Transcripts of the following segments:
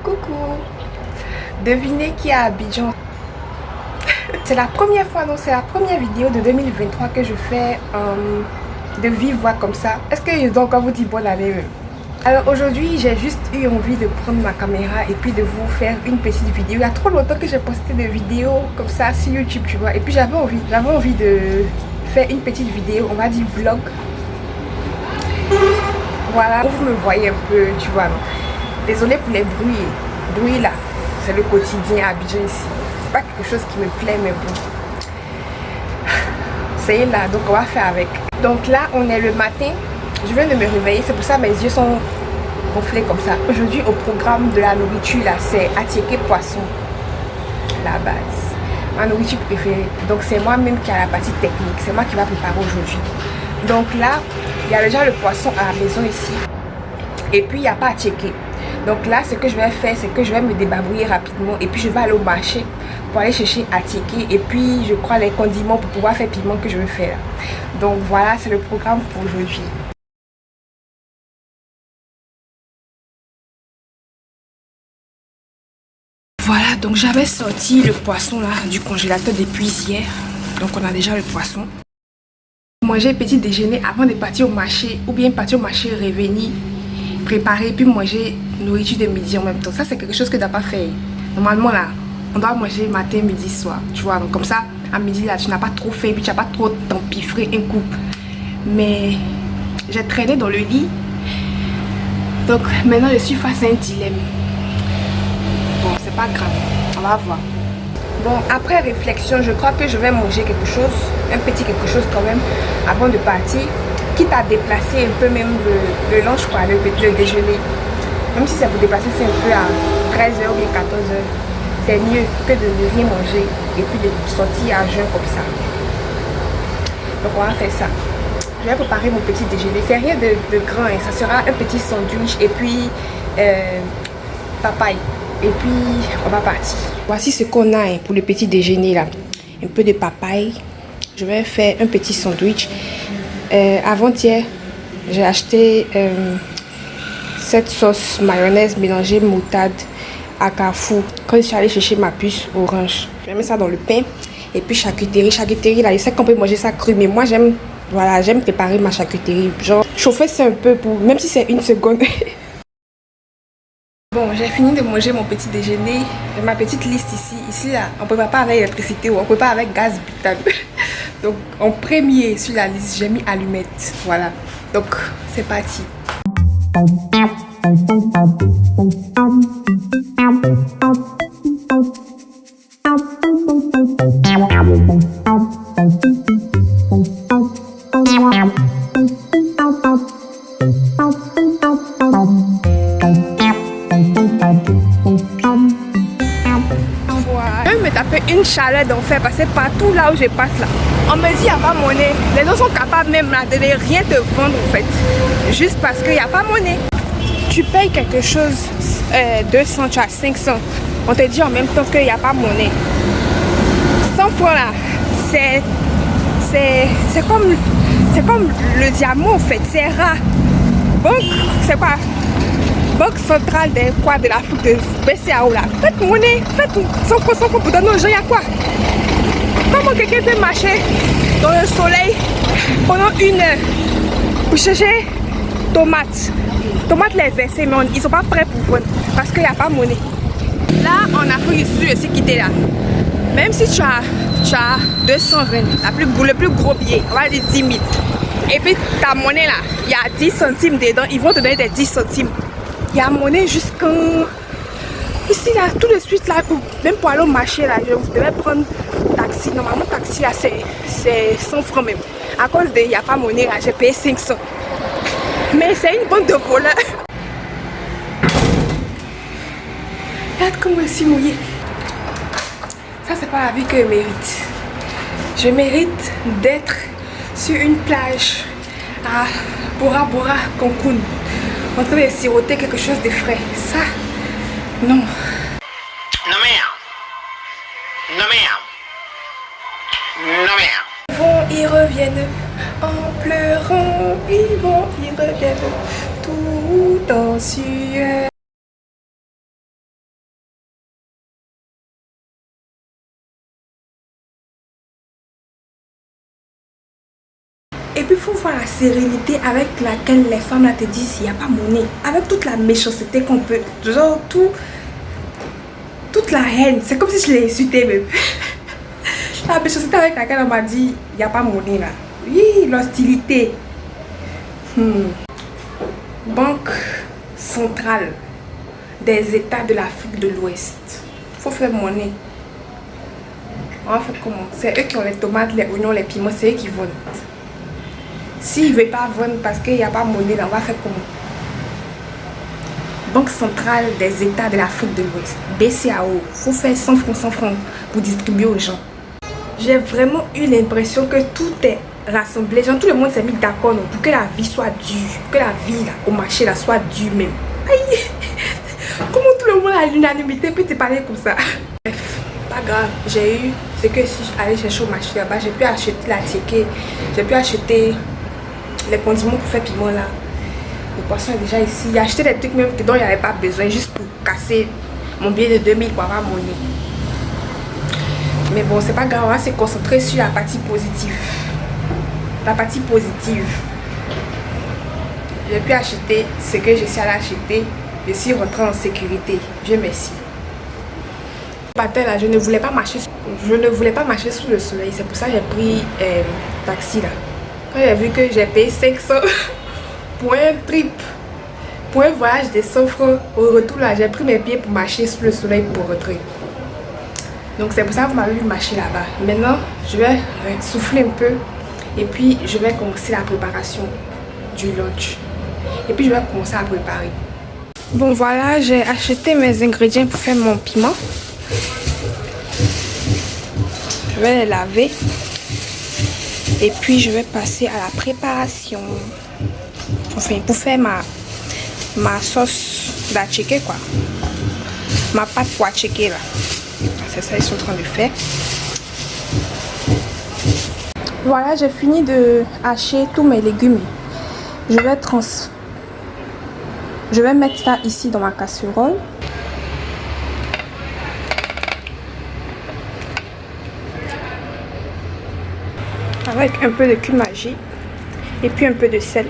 Coucou. Devinez qui est à Abidjan. C'est la première fois, donc c'est la première vidéo de 2023 que je fais de vive voix comme ça. Est-ce que je dois encore vous dire bonne année même? Alors aujourd'hui, j'ai juste eu envie de prendre ma caméra et puis de vous faire une petite vidéo. Il y a trop longtemps que j'ai posté des vidéos comme ça sur YouTube, tu vois. Et puis j'avais envie de faire une petite vidéo, on va dire vlog. Voilà, vous me voyez un peu, tu vois. Désolée pour les bruits là, c'est le quotidien à Abidjan ici. C'est pas quelque chose qui me plaît, mais bon. C'est là, donc on va faire avec. Donc là, on est le matin. Je viens de me réveiller, c'est pour ça mes yeux sont gonflés comme ça. Aujourd'hui, au programme de la nourriture là, c'est attiéké poisson. La base. Ma nourriture préférée. Donc c'est moi-même qui a la partie technique. C'est moi qui va préparer aujourd'hui. Donc là, il y a déjà le poisson à la maison ici. Et puis il n'y a pas à checker. Donc là, ce que je vais faire, c'est que je vais me débarbouiller rapidement. Et puis je vais aller au marché pour aller chercher à checker. Et puis je crois les condiments pour pouvoir faire piment que je veux faire. Donc voilà, c'est le programme pour aujourd'hui. Voilà, donc j'avais sorti le poisson là du congélateur depuis hier. Donc on a déjà le poisson. Manger petit déjeuner avant de partir au marché ou bien partir au marché, revenir, préparer puis manger nourriture de midi en même temps. Ça c'est quelque chose que tu n'as pas fait. Normalement là, on doit manger matin, midi, soir. Tu vois, donc comme ça, à midi là, tu n'as pas trop fait puis tu n'as pas trop t'empiffrer un coup. Mais j'ai traîné dans le lit. Donc maintenant je suis face à un dilemme. Bon, c'est pas grave, on va voir. Bon, après réflexion, je crois que je vais manger quelque chose, un petit quelque chose quand même, avant de partir. Quitte à déplacer un peu même le lunch, quoi, le déjeuner. Même si ça vous déplacer, c'est un peu à 13h ou bien 14h. C'est mieux que de ne rien manger et puis de sortir à jeun comme ça. Donc on va faire ça. Je vais préparer mon petit déjeuner. C'est rien de grand, hein. Ça sera un petit sandwich et puis papaye. Et puis on va partir. Voici ce qu'on a pour le petit déjeuner là. Un peu de papaye. Je vais faire un petit sandwich. Avant-hier, j'ai acheté cette sauce mayonnaise mélangée moutarde à Carrefour. Quand je suis allée chercher ma puce orange, je vais mettre ça dans le pain. Et puis charcuterie. Charcuterie là, je sais qu'on peut manger ça cru, mais moi j'aime, voilà, j'aime préparer ma charcuterie. Genre chauffer ça un peu pour, même si c'est une seconde. Bon, j'ai fini de manger mon petit déjeuner. J'ai ma petite liste ici. Ici, là, on ne prépare pas avec électricité ou on prépare avec gaz butane. Donc, en premier sur la liste, j'ai mis allumette. Voilà. Donc, c'est parti. Je me taper une chaleur d'enfer parce que partout là où je passe là, on me dit il n'y a pas monnaie. Les gens sont capables même là de ne rien te vendre en fait, juste parce qu'il n'y a pas monnaie. Tu payes quelque chose 200, tu as 500, on te dit en même temps qu'il n'y a pas monnaie. 100 francs là, c'est comme le diamant en fait, c'est rare. Donc c'est quoi? Banque centrale de l'Afrique de BCAO là. Faites monnaie, faites 100 francs pour donner aux gens, il y a quoi? Comment quelqu'un peut marcher dans le soleil pendant 1 heure pour chercher tomates? Tomates les verser, mais ils sont pas prêts pour vendre parce qu'il n'y a pas monnaie. Là en Afrique du Sud, je suis quitté là. Même si tu as 220, le plus gros billet, on va dire 10 000. Et puis ta monnaie là, il y a 10 centimes dedans, ils vont te donner des 10 centimes. Il y a monnaie jusqu'en... Ici là, tout de suite là, même pour aller au marché là, je devais prendre taxi. Normalement taxi là c'est 100 francs même. À cause de il n'y a pas monnaie là, j'ai payé 500. Mais c'est une bande de voleurs. Regarde comment je suis mouillée. Ça c'est pas la vie que je mérite. Je mérite d'être sur une plage à Bora Bora, Cancun, en train de siroter quelque chose de frais. Ça, non. Non merde. Non merde. Non merde. Ils vont, ils reviennent en pleurant. Ils vont, ils reviennent tout en sueur. Et puis il faut voir la sérénité avec laquelle les femmes là te disent il n'y a pas monnaie. Avec toute la méchanceté qu'on peut, genre toute la haine. C'est comme si je l'ai insulté même. La méchanceté avec laquelle on m'a dit il n'y a pas monnaie là. Oui, l'hostilité. Banque centrale des États de l'Afrique de l'Ouest. Faut faire monnaie. On va faire comment? C'est eux qui ont les tomates, les oignons, les piments, c'est eux qui vendent. S'ils ne veulent pas vendre parce qu'il n'y a pas monnaie, là, on va faire comment? Banque centrale des États de l'Afrique de l'Ouest. BCAO. Faut faire 100 francs pour distribuer aux gens. J'ai vraiment eu l'impression que tout est rassemblé. Genre, tout le monde s'est mis d'accord pour que la vie soit dure. Que la vie là, au marché là, soit dure même. Aïe! Comment tout le monde à l'unanimité peut te parler comme ça? Bref, pas grave. J'ai eu ce que si j'allais chercher au marché là-bas, j'ai pu acheter la ticket, j'ai pu acheter les condiments pour faire piment là. Le poisson est déjà ici. J'ai acheté des trucs même dont il n'y avait pas besoin, juste pour casser mon billet de 2000 pour avoir mon nez. Mais bon, c'est pas grave, on va se concentrer sur la partie positive. La partie positive. J'ai pu acheter ce que je suis allée acheter. Je suis rentrée en sécurité. Dieu merci. Là, je ne voulais pas marcher sous le soleil. C'est pour ça que j'ai pris taxi là. Quand j'ai vu que j'ai payé 500 pour un trip, pour un voyage de 100 francs, au retour là, j'ai pris mes pieds pour marcher sous le soleil pour rentrer. Donc c'est pour ça que vous m'avez vu marcher là-bas. Maintenant, je vais souffler un peu et puis je vais commencer la préparation du lunch. Et puis je vais commencer à préparer. Bon voilà, j'ai acheté mes ingrédients pour faire mon piment. Je vais les laver. Et puis je vais passer à la préparation. Enfin, pour faire ma sauce d'acheke quoi. Ma pâte pour acheke là. C'est ça ils sont en train de faire. Voilà, j'ai fini de hacher tous mes légumes. Je vais mettre ça ici dans ma casserole. Avec un peu de cumin-magie et puis un peu de sel.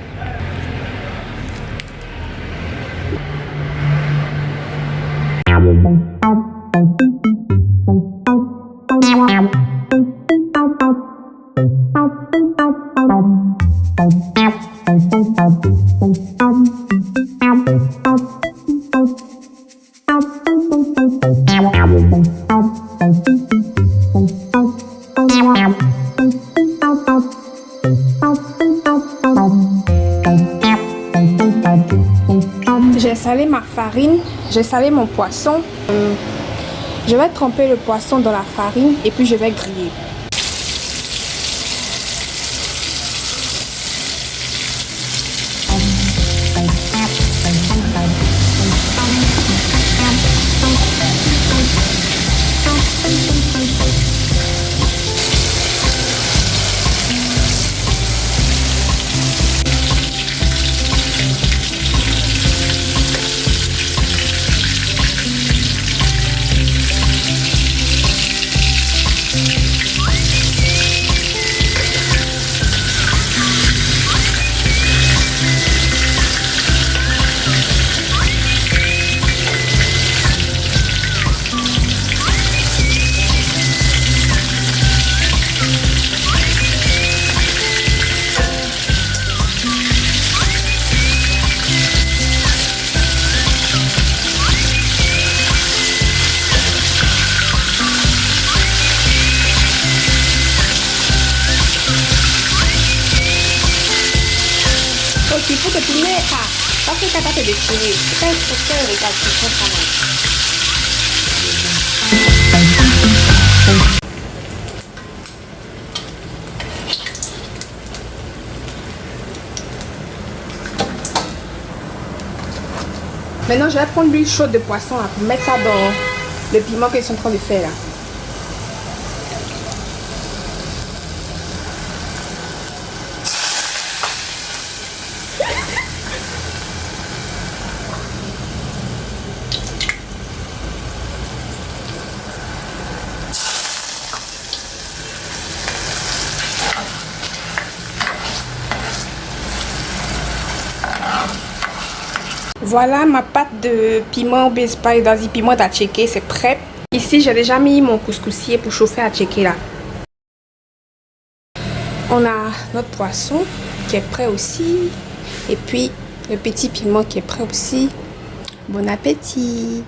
J'ai salé ma farine, j'ai salé mon poisson. Je vais tremper le poisson dans la farine et puis je vais griller. Il faut que tu mets parce que tu as déchiré. C'est un facteur de calcium quand même. Maintenant, je vais prendre l'huile chaude de poisson là, pour mettre ça dans le piment qu'ils sont en train de faire là. Voilà ma pâte de piment ou bien spice dans piment à checker, c'est prêt. Ici, j'ai déjà mis mon couscoussier pour chauffer à checker là. On a notre poisson qui est prêt aussi. Et puis, le petit piment qui est prêt aussi. Bon appétit!